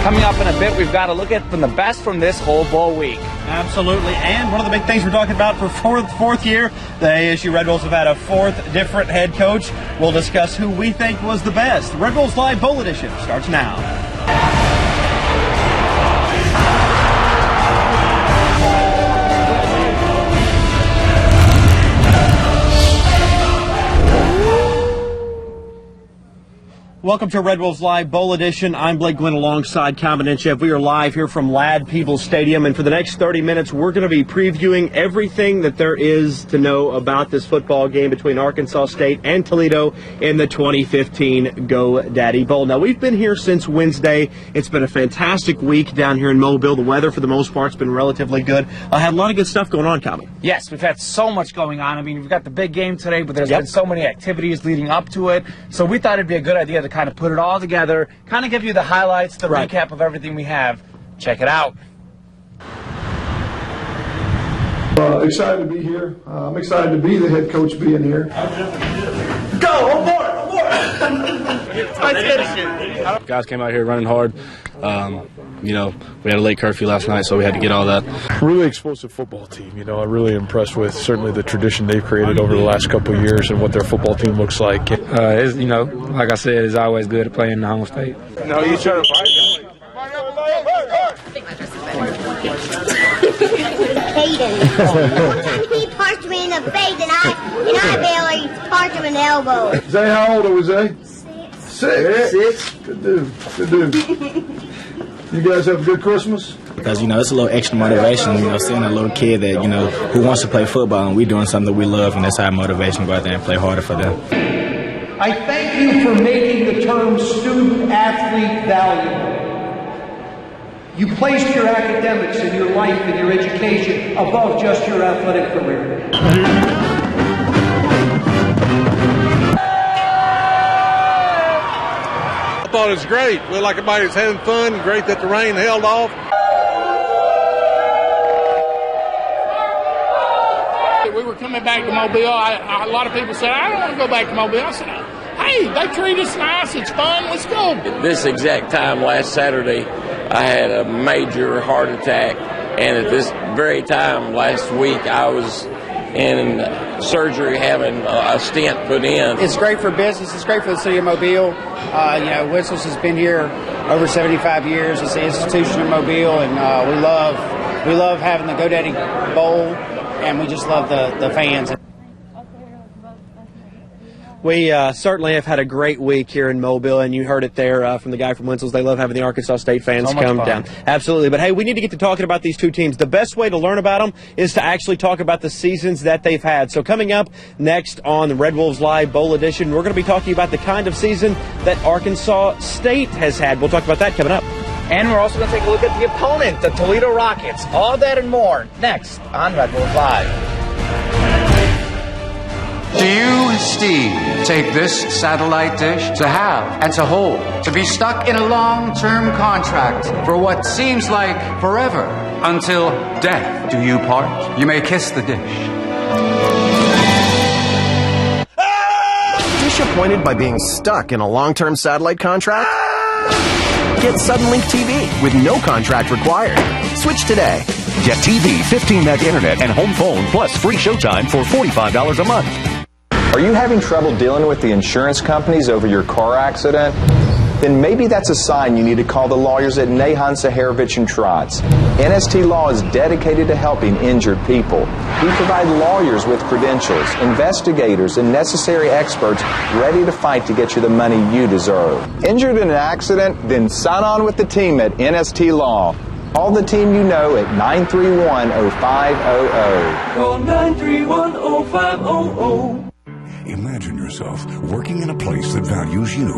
Coming up in a bit, we've got to look at from the best from this whole bowl week. Absolutely, and one of the big things we're talking about for fourth year, the ASU Red Wolves have had a fourth different head coach. We'll discuss who we think was the best. Red Wolves Live Bowl Edition starts now. Welcome to Red Wolves Live Bowl Edition. I'm Blake Glenn alongside Calvin Inchev. We are live here from Ladd-Peebles Stadium, and for the next 30 minutes, we're going to be previewing everything that there is to know about this football game between Arkansas State and Toledo in the 2015 GoDaddy Bowl. Now, we've been here since Wednesday. It's been a fantastic week down here in Mobile. The weather, for the most part, has been relatively good. I had a lot of good stuff going on, Calvin. Yes, we've had so much going on. I mean, we've got the big game today, but there's been so many activities leading up to it. So we thought it'd be a good idea to kind of put it all together, kind of give you the highlights, the recap of everything we have. Check it out. Excited to be here. I'm excited to be the head coach being here. Go, aboard! Guys came out here running hard. We had a late curfew last night, so we had to get all that. Really explosive football team. I'm really impressed with certainly the tradition they've created over the last couple of years and what their football team looks like. Like I said, it's always good to play in the home state. No, you trying to fight? He punched me in the face, and I barely punched him in the elbow. Zay, how old are we, Zay? Six. Good dude. You guys have a good Christmas? Because, it's a little extra motivation, seeing a little kid that, who wants to play football, and we're doing something that we love, and that's our motivation to go out there and play harder for them. I thank you for making the term student-athlete valuable. You placed your academics and your life and your education above just your athletic career. I thought it was great. Looked like everybody was having fun. Great that the rain held off. We were coming back to Mobile. A lot of people said, I don't want to go back to Mobile. I said, hey, they treat us nice. It's fun. Let's go. At this exact time last Saturday, I had a major heart attack. And at this very time last week, I was in surgery having a stent put in. It's great for business. It's great for the city of Mobile. Whistles has been here over 75 years. It's an institution in Mobile, and we love having the GoDaddy Bowl, and we just love the fans. We certainly have had a great week here in Mobile, and you heard it there from the guy from Winslow's. They love having the Arkansas State fans come down. Absolutely. But, hey, we need to get to talking about these two teams. The best way to learn about them is to actually talk about the seasons that they've had. So coming up next on the Red Wolves Live Bowl Edition, we're going to be talking about the kind of season that Arkansas State has had. We'll talk about that coming up. And we're also going to take a look at the opponent, the Toledo Rockets. All that and more next on Red Wolves Live. Do you, Steve, take this satellite dish to have and to hold, to be stuck in a long-term contract for what seems like forever, until death do you part? You may kiss the dish. Disappointed by being stuck in a long-term satellite contract? Get Suddenlink TV with no contract required. Switch today. Get TV, 15 meg internet, and home phone, plus free Showtime for $45 a month. Are you having trouble dealing with the insurance companies over your car accident? Then maybe that's a sign you need to call the lawyers at Nahon, Saharovich & Trotz. NST Law is dedicated to helping injured people. We provide lawyers with credentials, investigators, and necessary experts ready to fight to get you the money you deserve. Injured in an accident? Then sign on with the team at NST Law. Call the team you know at 931-0500. Call 931-0500. Imagine yourself working in a place that values you,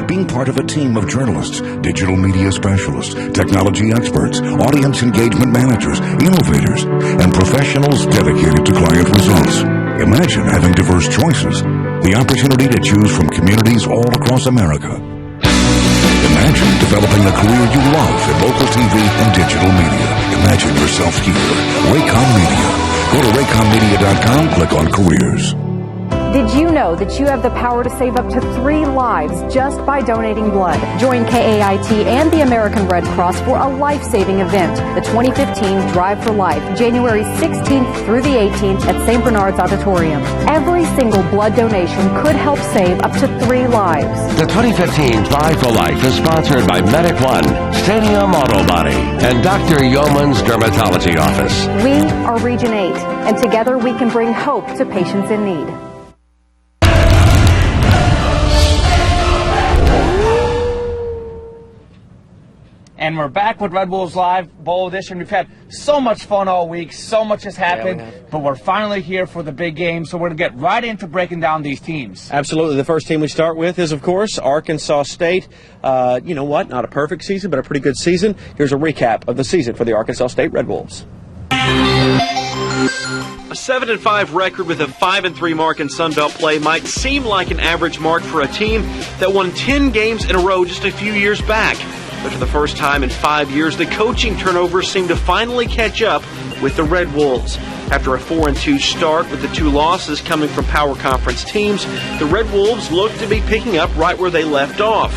being part of a team of journalists, digital media specialists, technology experts, audience engagement managers, innovators, and professionals dedicated to client results. Imagine having diverse choices, the opportunity to choose from communities all across America. Imagine developing a career you love in local TV and digital media. Imagine yourself here. Raycom Media. Go to raycommedia.com, click on careers. Did you know that you have the power to save up to 3 lives just by donating blood? Join KAIT and the American Red Cross for a life-saving event, the 2015 Drive for Life, January 16th through the 18th at St. Bernard's Auditorium. Every single blood donation could help save up to 3 lives. The 2015 Drive for Life is sponsored by Medic One, Stadium Auto Body, and Dr. Yeoman's Dermatology Office. We are Region 8, and together we can bring hope to patients in need. And we're back with Red Wolves Live Bowl Edition. We've had so much fun all week. So much has happened. But we're finally here for the big game. So we're going to get right into breaking down these teams. Absolutely. The first team we start with is, of course, Arkansas State. You know what? Not a perfect season, but a pretty good season. Here's a recap of the season for the Arkansas State Red Wolves. A 7-5 record with a 5-3 mark in Sun Belt play might seem like an average mark for a team that won 10 games in a row just a few years back. But for the first time in 5 years, the coaching turnovers seem to finally catch up with the Red Wolves. After a 4-2 start with the 2 losses coming from power conference teams, the Red Wolves look to be picking up right where they left off.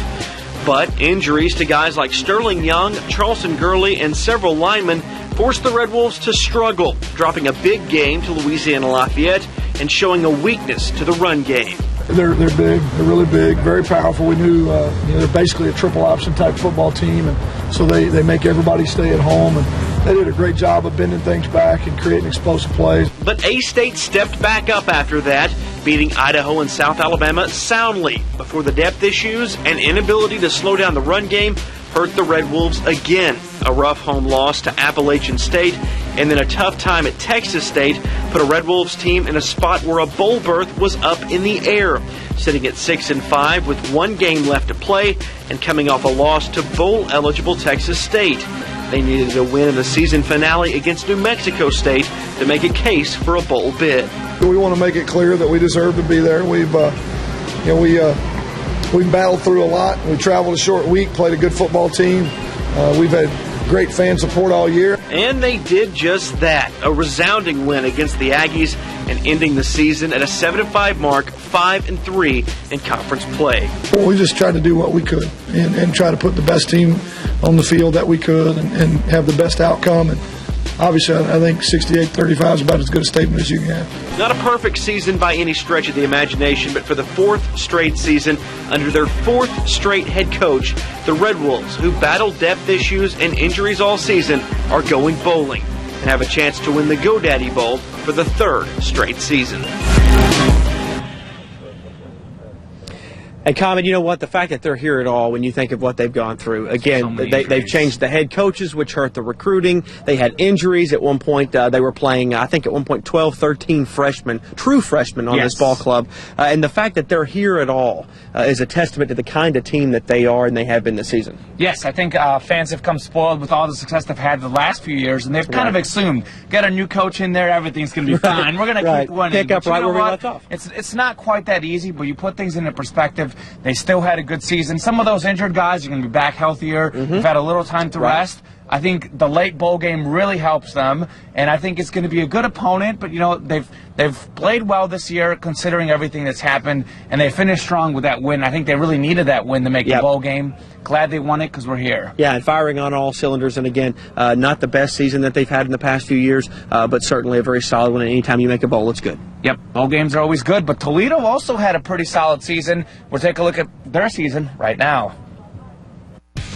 But injuries to guys like Sterling Young, Charleston Gurley, and several linemen forced the Red Wolves to struggle, dropping a big game to Louisiana Lafayette and showing a weakness to the run game. They're big. They're really big, very powerful. We knew they're basically a triple option type football team, and so they make everybody stay at home. And they did a great job of bending things back and creating explosive plays. But A-State stepped back up after that, beating Idaho and South Alabama soundly before the depth issues and inability to slow down the run game hurt the Red Wolves again. A rough home loss to Appalachian State and then a tough time at Texas State put a Red Wolves team in a spot where a bowl berth was up in the air, sitting at 6-5 with 1 game left to play and coming off a loss to bowl-eligible Texas State. They needed a win in the season finale against New Mexico State to make a case for a bowl bid. We want to make it clear that we deserve to be there. We've battled through a lot. We traveled a short week, played a good football team. We've had great fan support all year. And they did just that. A resounding win against the Aggies and ending the season at a 7-5 mark, 5-3 in conference play. We just tried to do what we could and try to put the best team on the field that we could and have the best outcome. And obviously, I think 68-35 is about as good a statement as you can have. Not a perfect season by any stretch of the imagination, but for the 4th straight season under their 4th straight head coach, the Red Wolves, who battled depth issues and injuries all season, are going bowling and have a chance to win the GoDaddy Bowl for the 3rd straight season. And Common, you know what? The fact that they're here at all, when you think of what they've gone through, again, they've changed the head coaches, which hurt the recruiting. They had injuries at one point. They were playing, I think at one point, 12, 13 freshmen, true freshmen on this ball club. And the fact that they're here at all is a testament to the kind of team that they are and they have been this season. Yes, I think fans have come spoiled with all the success they've had the last few years, and they've kind of assumed, get a new coach in there, everything's going to be fine. We're going to keep winning. Pick up right where we left off. It's not quite that easy, but you put things into perspective. They still had a good season. Some of those injured guys are going to be back healthier. They've had a little time to rest. I think the late bowl game really helps them, and I think it's going to be a good opponent. But you know, they've played well this year considering everything that's happened, and they finished strong with that win. I think they really needed that win to make the bowl game. Glad they won it because we're here. Yeah, and firing on all cylinders. And again, not the best season that they've had in the past few years, but certainly a very solid one. And anytime you make a bowl, it's good. Yep, bowl games are always good. But Toledo also had a pretty solid season. We'll take a look at their season right now.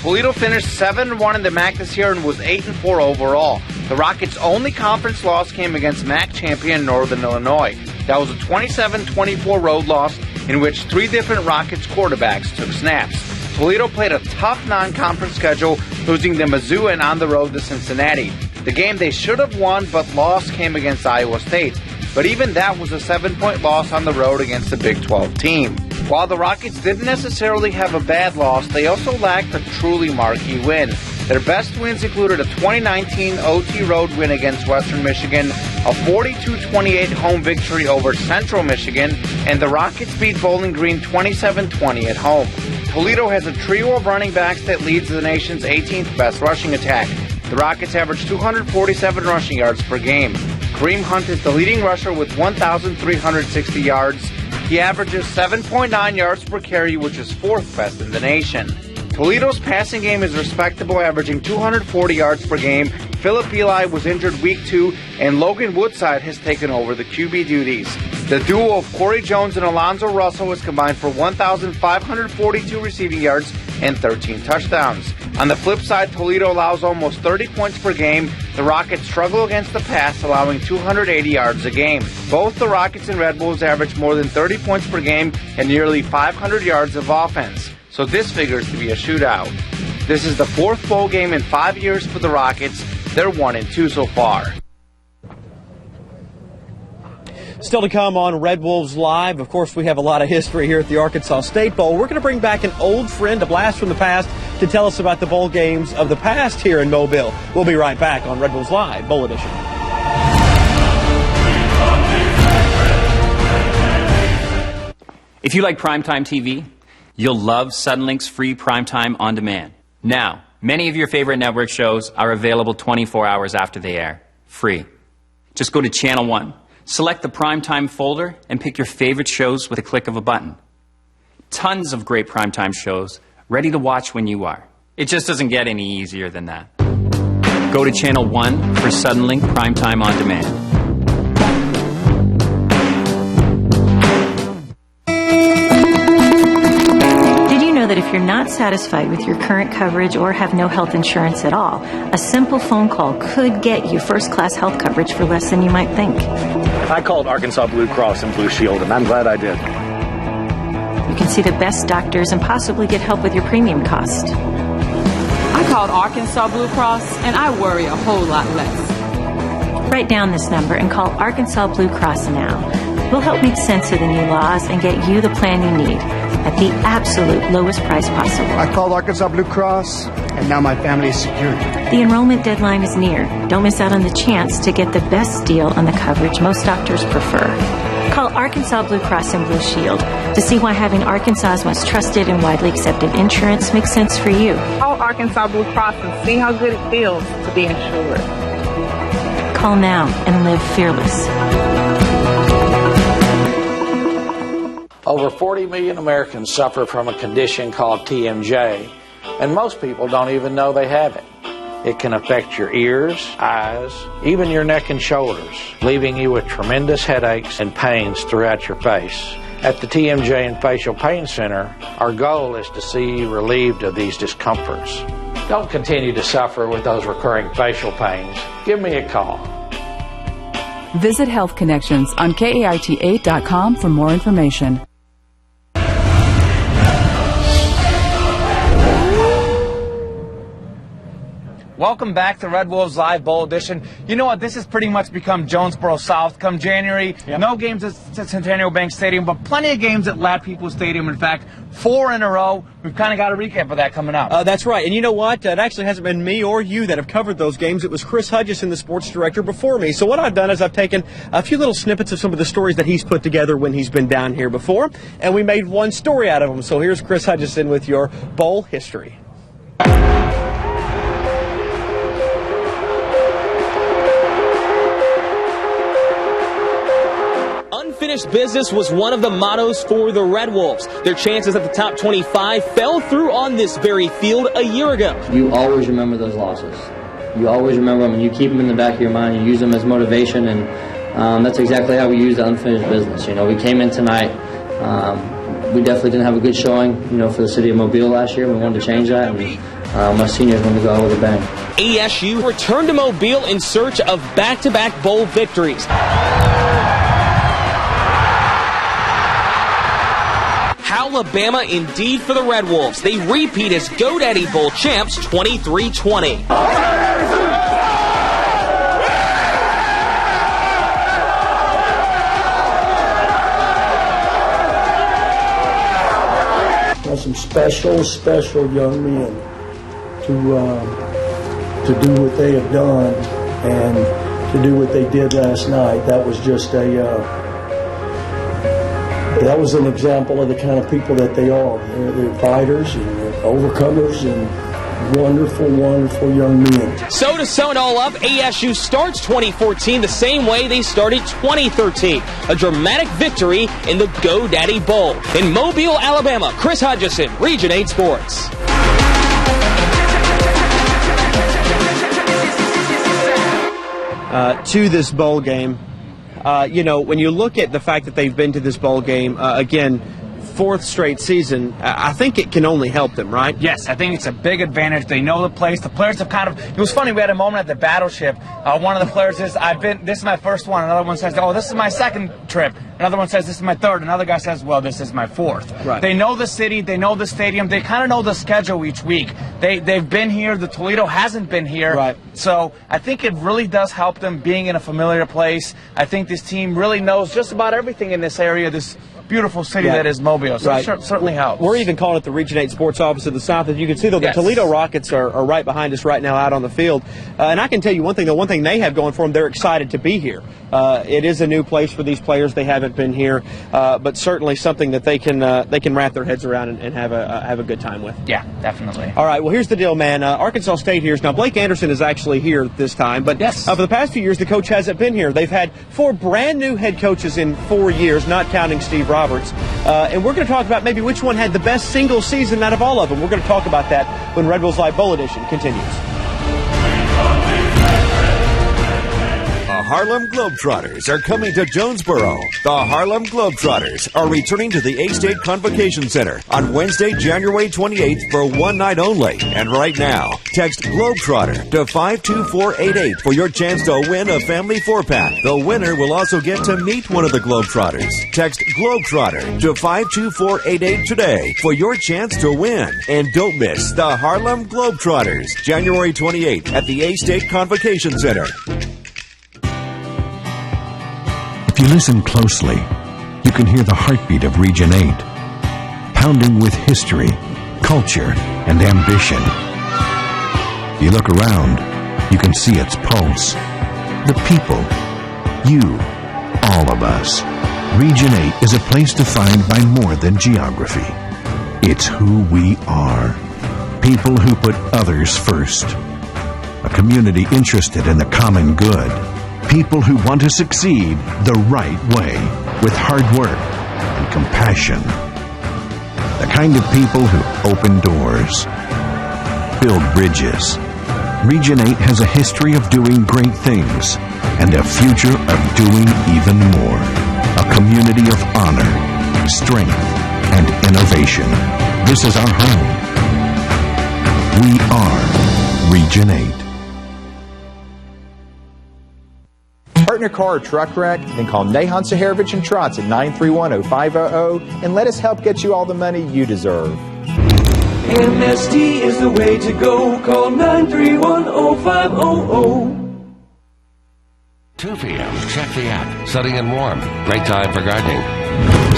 Toledo finished 7-1 in the MAC this year and was 8-4 overall. The Rockets' only conference loss came against MAC champion Northern Illinois. That was a 27-24 road loss in which 3 different Rockets quarterbacks took snaps. Toledo played a tough non-conference schedule, losing to Mizzou and on the road to Cincinnati. The game they should have won but lost came against Iowa State. But even that was a 7-point loss on the road against a Big 12 team. While the Rockets didn't necessarily have a bad loss, they also lacked a truly marquee win. Their best wins included a 2019 OT road win against Western Michigan, a 42-28 home victory over Central Michigan, and the Rockets beat Bowling Green 27-20 at home. Toledo has a trio of running backs that leads the nation's 18th best rushing attack. The Rockets average 247 rushing yards per game. Kareem Hunt is the leading rusher with 1,360 yards. He averages 7.9 yards per carry, which is 4th best in the nation. Toledo's passing game is respectable, averaging 240 yards per game. Philip Eli was injured week 2, and Logan Woodside has taken over the QB duties. The duo of Corey Jones and Alonzo Russell has combined for 1,542 receiving yards and 13 touchdowns. On the flip side, Toledo allows almost 30 points per game. The Rockets struggle against the pass, allowing 280 yards a game. Both the Rockets and Red Bulls average more than 30 points per game and nearly 500 yards of offense. So this figures to be a shootout. This is the 4th bowl game in 5 years for the Rockets. They're 1-2 so far. Still to come on Red Wolves Live. Of course, we have a lot of history here at the Arkansas State Bowl. We're going to bring back an old friend, a blast from the past, to tell us about the bowl games of the past here in Mobile. We'll be right back on Red Wolves Live, Bowl Edition. If you like primetime TV, you'll love Suddenlink's free primetime on demand. Now, many of your favorite network shows are available 24 hours after they air, free. Just go to Channel 1, select the primetime folder, and pick your favorite shows with a click of a button. Tons of great primetime shows, ready to watch when you are. It just doesn't get any easier than that. Go to Channel 1 for Suddenlink primetime on demand. That if you're not satisfied with your current coverage or have no health insurance at all, a simple phone call could get you first-class health coverage for less than you might think. I called Arkansas Blue Cross and Blue Shield, and I'm glad I did. You can see the best doctors and possibly get help with your premium cost. I called Arkansas Blue Cross, and I worry a whole lot less. Write down this number and call Arkansas Blue Cross now. We'll help make sense of the new laws and get you the plan you need at the absolute lowest price possible. I called Arkansas Blue Cross, and now my family is secure. The enrollment deadline is near. Don't miss out on the chance to get the best deal on the coverage most doctors prefer. Call Arkansas Blue Cross and Blue Shield to see why having Arkansas's most trusted and widely accepted insurance makes sense for you. Call Arkansas Blue Cross and see how good it feels to be insured. Call now and live fearless. Over 40 million Americans suffer from a condition called TMJ, and most people don't even know they have it. It can affect your ears, eyes, even your neck and shoulders, leaving you with tremendous headaches and pains throughout your face. At the TMJ and Facial Pain Center, our goal is to see you relieved of these discomforts. Don't continue to suffer with those recurring facial pains. Give me a call. Visit Health Connections on KAIT8.com for more information. Welcome back to Red Wolves Live Bowl Edition. You know what? This has pretty much become Jonesboro South come January. Yep. No games at Centennial Bank Stadium, but plenty of games at Ladd Peoples Stadium. In fact, 4 in a row. We've kind of got a recap of that coming up. That's right. And you know what? It actually hasn't been me or you that have covered those games. It was Chris Hudgison, the sports director, before me. So what I've done is I've taken a few little snippets of some of the stories that he's put together when he's been down here before, and we made one story out of them. So here's Chris Hudgison with your bowl history. Unfinished business was one of the mottos for the Red Wolves. Their chances at the top 25 fell through on this very field a year ago. You always remember those losses. You always remember them, and you keep them in the back of your mind. You use them as motivation, and that's exactly how we use the unfinished business. You know, we came in tonight. We definitely didn't have a good showing, for the city of Mobile last year. We wanted to change that, and my seniors wanted to go out with a bang. ASU returned to Mobile in search of back-to-back bowl victories. Alabama indeed for the Red Wolves. They repeat as GoDaddy Bowl champs 23-20. Some special young men to do what they have done and to do what they did last night. That was just that was an example of the kind of people that they are. They're fighters and they're overcomers, and wonderful, wonderful young men. So to sum it all up, ASU starts 2014 the same way they started 2013. A dramatic victory in the GoDaddy Bowl. In Mobile, Alabama, Chris Hutchison, Region 8 Sports. To this bowl game, when you look at the fact that they've been to this bowl game, again, fourth straight season, I think it can only help them, right? Yes, I think it's a big advantage. They know the place. The players have it was funny, we had a moment at the Battleship. One of the players says, this is my first one. Another one says, oh, this is my second trip. Another one says, this is my third. Another guy says, well, this is my fourth. Right. They know the city. They know the stadium. They kind of know the schedule each week. They've been here. The Toledo hasn't been here. Right. So I think it really does help them being in a familiar place. I think this team really knows just about everything in this area, this beautiful city that is Mobile. So it certainly helps. We're even calling it the Region 8 Sports Office of the South. As you can see, though, the Toledo Rockets are right behind us right now out on the field. And I can tell you one thing, one thing they have going for them, they're excited to be here. It is a new place for these players. They haven't been here, but certainly something that they can wrap their heads around and have a good time with. Yeah, definitely. All right, well, here's the deal, man. Arkansas State here. Now, Blake Anderson is actually here this time, but for the past few years, the coach hasn't been here. They've had 4 brand new head coaches in 4 years, not counting Steve Roberts. And we're going to talk about maybe which one had the best single season out of all of them. We're going to talk about that when Red Wolves Live Bowl Edition continues. The Harlem Globetrotters are coming to Jonesboro. The Harlem Globetrotters are returning to the A-State Convocation Center on Wednesday, January 28th for one night only. And right now, text Globetrotter to 52488 for your chance to win a family 4-pack. The winner will also get to meet one of the Globetrotters. Text Globetrotter to 52488 today for your chance to win. And don't miss the Harlem Globetrotters, January 28th at the A-State Convocation Center. If you listen closely, you can hear the heartbeat of Region 8, pounding with history, culture, and ambition. If you look around, you can see its pulse. The people, you, all of us. Region 8 is a place defined by more than geography. It's who we are. People who put others first. A community interested in the common good. People who want to succeed the right way, with hard work and compassion. The kind of people who open doors, build bridges. Region 8 has a history of doing great things and a future of doing even more. A community of honor, strength, and innovation. This is our home. We are Region 8. Hurt in a car or truck wreck? Then call Nahon Saharovich and Trotz at 931-0500 and let us help get you all the money you deserve. MST is the way to go. Call 931-0500. 2 p.m., check the app. Sunny and warm. Great time for gardening.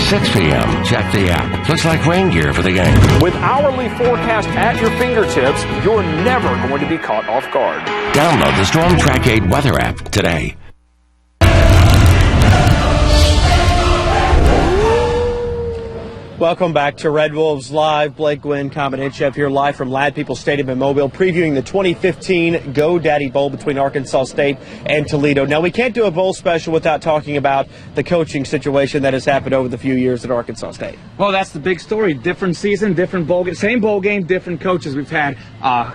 6 p.m., check the app. Looks like rain gear for the game. With hourly forecast at your fingertips, you're never going to be caught off guard. Download the Storm Track 8 weather app today. Welcome back to Red Wolves Live. Blake Gwynn, Commandant Chef here live from Lad People Stadium in Mobile, previewing the 2015 GoDaddy Bowl between Arkansas State and Toledo. Now, we can't do a bowl special without talking about the coaching situation that has happened over the few years at Arkansas State. Well, that's the big story. Different season, different bowl game. Same bowl game, different coaches. We've had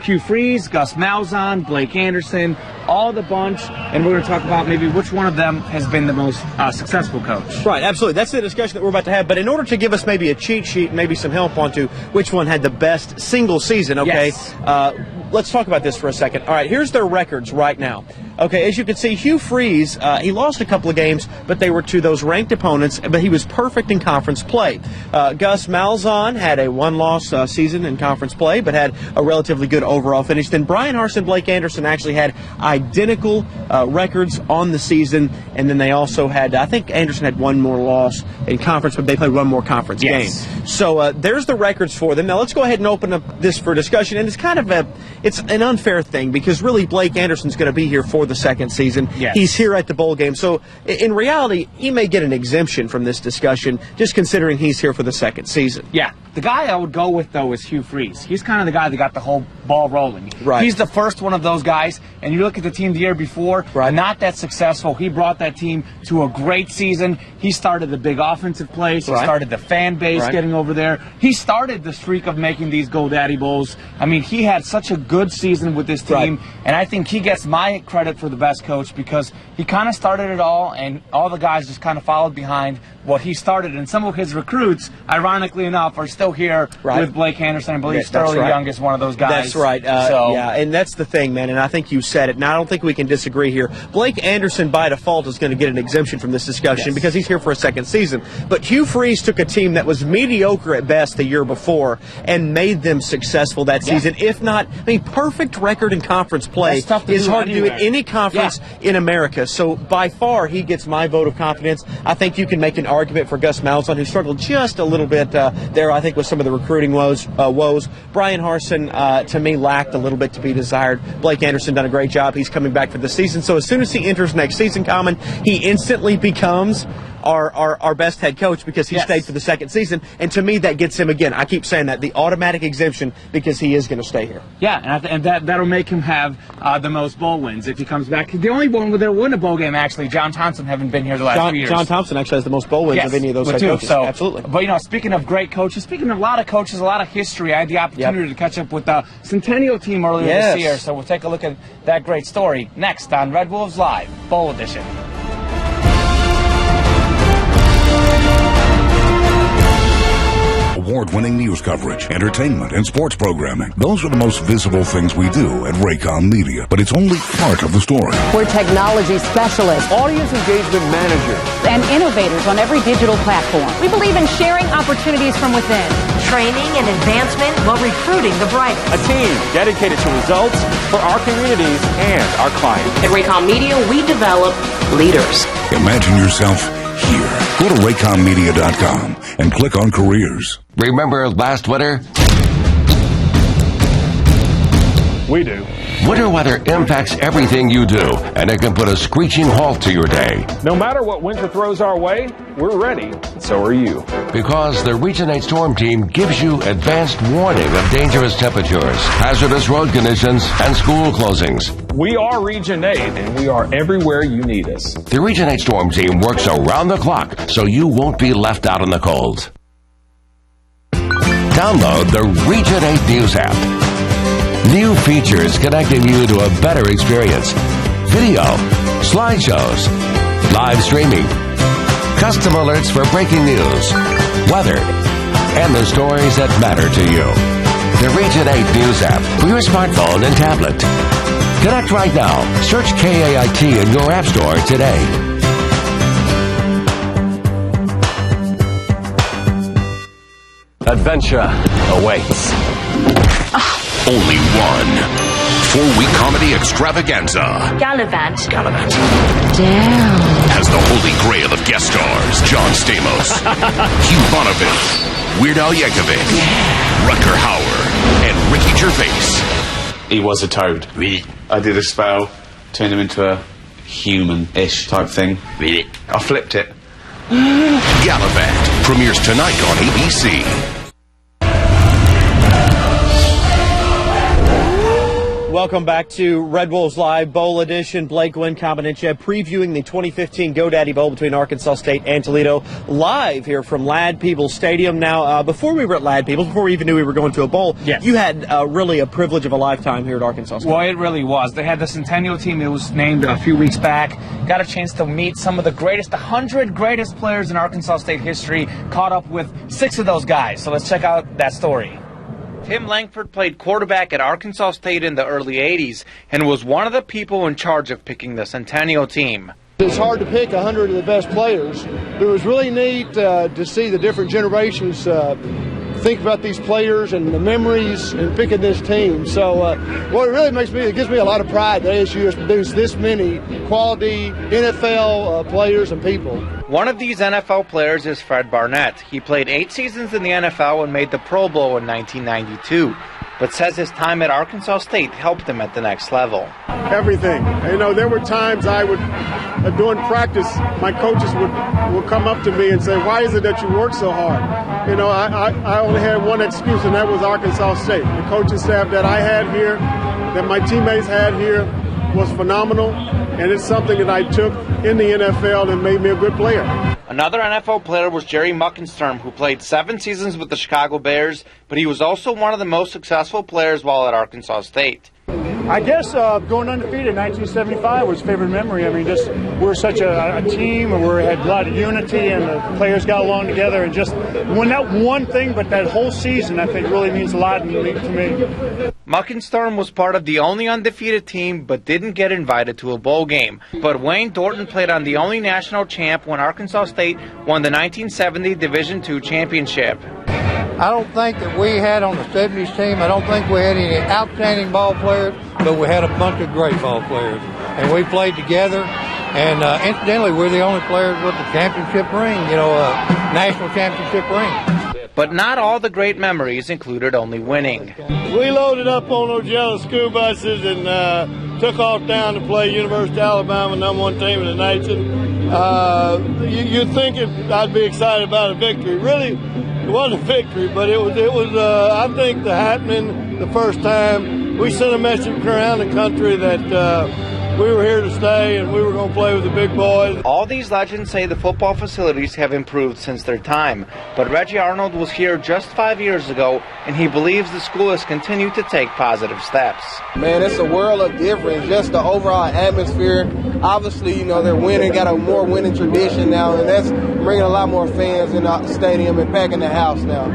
Hugh Freeze, Gus Malzahn, Blake Anderson, all the bunch, and we're going to talk about maybe which one of them has been the most successful coach. Right, absolutely. That's the discussion that we're about to have. But in order to give us maybe a cheat sheet, maybe some help onto which one had the best single season, okay? Yes. Let's talk about this for a second. All right, here's their records right now. Okay, as you can see, Hugh Freeze, he lost a couple of games, but they were to those ranked opponents, but he was perfect in conference play. Gus Malzahn had a one-loss season in conference play, but had a relatively good overall finish. Then Brian Harsin, Blake Anderson actually had identical records on the season, and then they also had, I think Anderson had one more loss in conference, but they played one more conference game. So there's the records for them. Now let's go ahead and open up this for discussion, and it's kind of it's an unfair thing because really Blake Anderson's going to be here for the second season. Yes. He's here at the bowl game. So in reality, he may get an exemption from this discussion just considering he's here for the second season. Yeah, The guy I would go with, though, is Hugh Freeze. He's kind of the guy that got the whole ball rolling. Right. He's the first one of those guys, and you look at the team the year before, not that successful. He brought that team to a great season. He started the big offensive plays. He started the fan base getting over there. He started the streak of making these GoDaddy Bowls. I mean, he had such a good season with this team, and I think he gets my credit for the best coach because he kind of started it all, and all the guys just kind of followed behind what he started. And some of his recruits, ironically enough, are still here with Blake Anderson. I believe Sterling Young is one of those guys. That's right. Yeah, and that's the thing, man, and I think you said it, and I don't think we can disagree here. Blake Anderson, by default, is going to get an exemption from this discussion because he's here for a second season. But Hugh Freeze took a team that was mediocre at best the year before and made them successful that season. If not, I mean, perfect record in conference play is hard to do at any conference in America. So by far, he gets my vote of confidence. I think you can make an argument for Gus Malzahn, who struggled just a little bit there, I think, with some of the recruiting woes. Brian Harsin, to me, lacked a little bit to be desired. Blake Anderson done a great job. He's coming back for the season. So as soon as he enters next season, Common, he instantly becomes our best head coach because he stayed for the second season. And to me, that gets him, again, I keep saying that, the automatic exemption because he is going to stay here. Yeah, and that'll make him have the most bowl wins if he comes back. The only one that won a bowl game, actually, John Thompson, haven't been here the last few years. John Thompson actually has the most bowl wins of any of those head coaches. So, absolutely. But, you know, speaking of great coaches, speaking of a lot of coaches, a lot of history, I had the opportunity to catch up with the Centennial team earlier this year, so we'll take a look at that great story next on Red Wolves Live, Bowl Edition. Award-winning news coverage, entertainment, and sports programming. Those are the most visible things we do at Raycom Media, but it's only part of the story. We're technology specialists, audience engagement managers, and innovators on every digital platform. We believe in sharing opportunities from within, training and advancement while recruiting the brightest. A team dedicated to results for our communities and our clients. At Raycom Media, we develop leaders. Imagine yourself here. Go to raycommedia.com and click on careers. Remember last winter? We do. Winter weather impacts everything you do, and it can put a screeching halt to your day. No matter what winter throws our way, we're ready. So are you. Because the Region 8 Storm Team gives you advanced warning of dangerous temperatures, hazardous road conditions, and school closings. We are Region 8, and we are everywhere you need us. The Region 8 Storm Team works around the clock, so you won't be left out in the cold. Download the Region 8 News app. New features connecting you to a better experience. Video, slideshows, live streaming, custom alerts for breaking news, weather, and the stories that matter to you. The Region 8 News app for your smartphone and tablet. Connect right now. Search KAIT in your app store today. Adventure awaits. Only one 4-week comedy extravaganza. Gallivant. Down. As the holy grail of guest stars, John Stamos, Hugh Bonneville, Weird Al Yankovic, Rutger Hauer, and Ricky Gervais. He was a toad. Really? I did a spell, turned him into a human-ish type thing. Really? I flipped it. Gallivant premieres tonight on ABC. Welcome back to Red Wolves Live, Bowl Edition. Blake Glenn Combinentia previewing the 2015 GoDaddy Bowl between Arkansas State and Toledo, live here from Ladd-Peebles Stadium. Now, before we were at Ladd-Peebles, before we even knew we were going to a bowl, you had really a privilege of a lifetime here at Arkansas State. Well, it really was. They had the Centennial team. It was named a few weeks back. Got a chance to meet some of the greatest, 100 greatest players in Arkansas State history. Caught up with 6 of those guys. So let's check out that story. Tim Langford played quarterback at Arkansas State in the early 80s and was one of the people in charge of picking the Centennial team. It's hard to pick 100 of the best players, but it was really neat to see the different generations think about these players and the memories and picking this team. So what it really it gives me a lot of pride that ASU has produced this many quality NFL players and people. One of these NFL players is Fred Barnett. He played 8 seasons in the NFL and made the Pro Bowl in 1992. but says his time at Arkansas State helped him at the next level. Everything. There were times I would, during practice, my coaches would come up to me and say, "Why is it that you work so hard?" I only had one excuse, and that was Arkansas State. The coaching staff that I had here, that my teammates had here, was phenomenal, and it's something that I took in the NFL and made me a good player. Another NFL player was Jerry Muckensturm, who played 7 seasons with the Chicago Bears, but he was also one of the most successful players while at Arkansas State. I guess going undefeated in 1975 was a favorite memory. I mean, just we're such a team, and we had a lot of unity, and the players got along together, and just when that one thing, but that whole season, I think really means a lot to me. Muckensturm was part of the only undefeated team, but didn't get invited to a bowl game. But Wayne Thornton played on the only national champ when Arkansas State won the 1970 Division II championship. I don't think that we had on the 70s team, I don't think we had any outstanding ball players, but we had a bunch of great ball players. And we played together, and incidentally, we're the only players with the championship ring, national championship ring. But not all the great memories included only winning. We loaded up on those yellow school buses and took off down to play University of Alabama, #1 team in the nation. You'd think I'd be excited about a victory. Really, it wasn't a victory, but it was. I think the happening the first time we sent a message around the country that we were here to stay and we were going to play with the big boys. All these legends say the football facilities have improved since their time, but Reggie Arnold was here just 5 years ago, and he believes the school has continued to take positive steps. Man, it's a world of difference. Just the overall atmosphere. Obviously, they're winning, got a more winning tradition now, and that's bringing a lot more fans in the stadium and packing the house now.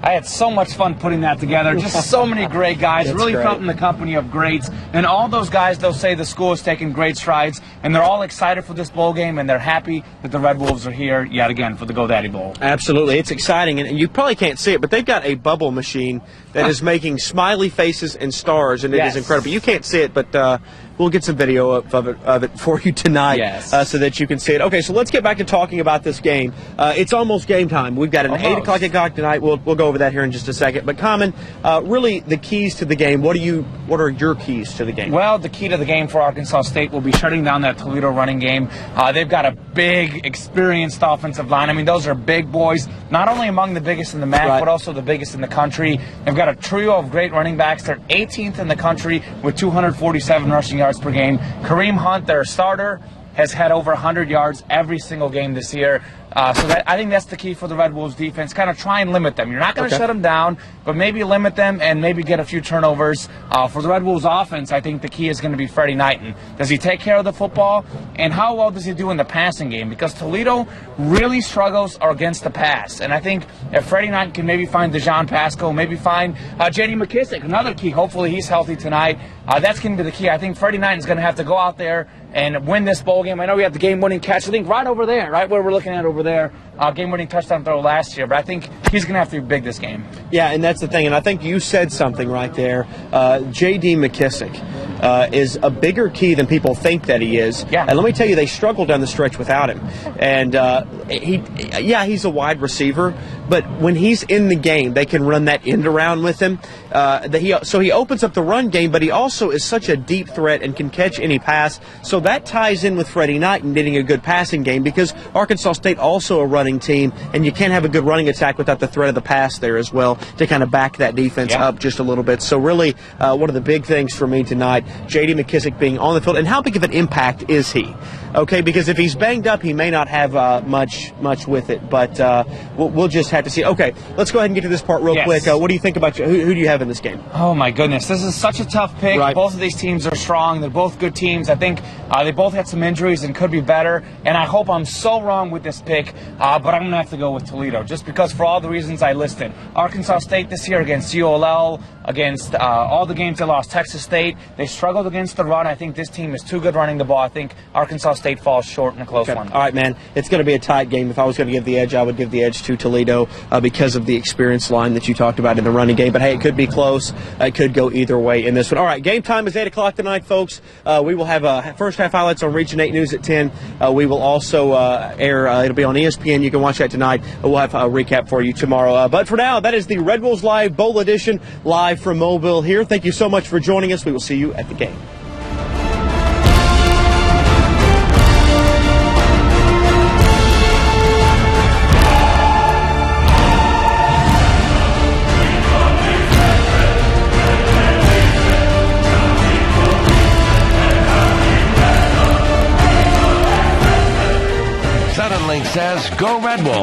I had so much fun putting that together. Just so many great guys. Really great. Felt in the company of greats. And all those guys, they'll say the school has taken great strides. And they're all excited for this bowl game. And they're happy that the Red Wolves are here yet again for the GoDaddy Bowl. Absolutely. It's exciting. And you probably can't see it, but they've got a bubble machine that is making smiley faces and stars. And it is incredible. You can't see it, but we'll get some video of it for you tonight so that you can see it. Okay, so let's get back to talking about this game. It's almost game time. We've got an 8 o'clock kickoff tonight. We'll go over that here in just a second. But Common, really the keys to the game. What are your keys to the game? Well, the key to the game for Arkansas State will be shutting down that Toledo running game. They've got a big, experienced offensive line. I mean, those are big boys, not only among the biggest in the MAC, but also the biggest in the country. They've got a trio of great running backs. They're 18th in the country with 247 rushing yards per game. Kareem Hunt, their starter, has had over 100 yards every single game this year. I think that's the key for the Red Wolves defense. Kind of try and limit them. You're not going to shut them down, but maybe limit them and maybe get a few turnovers. For the Red Wolves offense, I think the key is going to be Freddie Knighton. Does he take care of the football? And how well does he do in the passing game? Because Toledo really struggles against the pass. And I think if Freddie Knighton can maybe find Dejon Pasco, maybe find J.D. McKissick, another key. Hopefully he's healthy tonight. That's going to be the key. I think Freddie Knighton's going to have to go out there and win this bowl game. I know we have the game-winning catch, I think, right over there, right where we're looking at over there. Game-winning touchdown throw last year, but I think he's going to have to be big this game. Yeah, and that's the thing, and I think you said something right there. J.D. McKissick is a bigger key than people think that he is. Yeah. And let me tell you, they struggled down the stretch without him. And he's a wide receiver, but when he's in the game, they can run that end around with him. So he opens up the run game, but he also is such a deep threat and can catch any pass. So that ties in with Freddie Knighton getting a good passing game, because Arkansas State also a running team, and you can't have a good running attack without the threat of the pass there as well to kind of back that defense up just a little bit. So really, one of the big things for me tonight, J.D. McKissick being on the field, and how big of an impact is he? Okay, because if he's banged up, he may not have much with it, but we'll just have to see. Okay, let's go ahead and get to this part real quick. What do you think about who do you have in this game? Oh my goodness, this is such a tough pick. Right. Both of these teams are strong. They're both good teams. I think they both had some injuries and could be better, and I hope I'm so wrong with this pick, but I'm going to have to go with Toledo, just because for all the reasons I listed. Arkansas State this year against ULL, against all the games they lost, Texas State, they struggled against the run. I think this team is too good running the ball. I think Arkansas State falls short in a close one. All right, man. It's going to be a tight game. If I was going to give the edge, I would give the edge to Toledo because of the experience line that you talked about in the running game. But, hey, it could be close. It could go either way in this one. All right, game time is 8 o'clock tonight, folks. We will have first half highlights on Region 8 News at 10. We will also air, it'll be on ESPN. You can watch that tonight. We'll have a recap for you tomorrow. But for now, that is the Red Wolves Live Bowl Edition, live from Mobile here. Thank you so much for joining us. We will see you at the game. Suddenlink says, go Red Wolves.